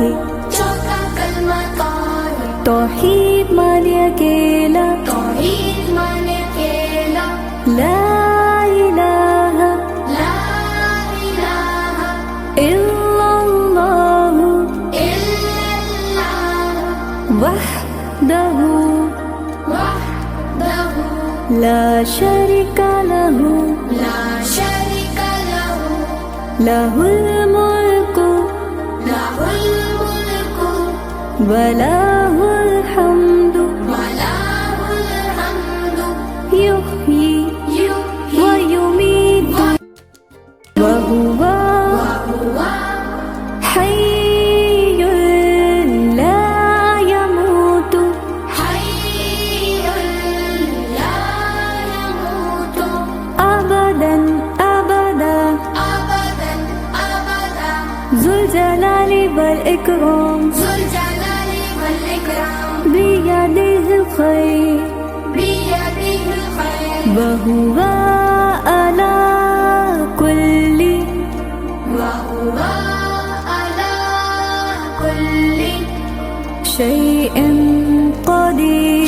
है, चौथा कलमा ताहे, तौहीद माने अकेला, तौहीद माने अकेला, ला इलाहा ला इलाहा इल्लल्लाहु इल्लल्लाह वहदहु वहदहु ला शरीका लहु ला शरीका लहु लहुल मुल्कु लहुल मुल्कु व लहुल हम्दु वलहुल हम्दु युह्यी युह्यी व युमीतु व हुवा वहुवा हय्युल ला यमूतु हय्युल ला यमूतु अबदन अबदा अबदन अबदा ज़ुल जलाली वल इकराम ज़ुल जलाली वल इकराम बियदिहिल खैर बियदिहिल खैर व हुवा अला कुल्ली वहुवा अला कुल्ली शैइन क़दीर।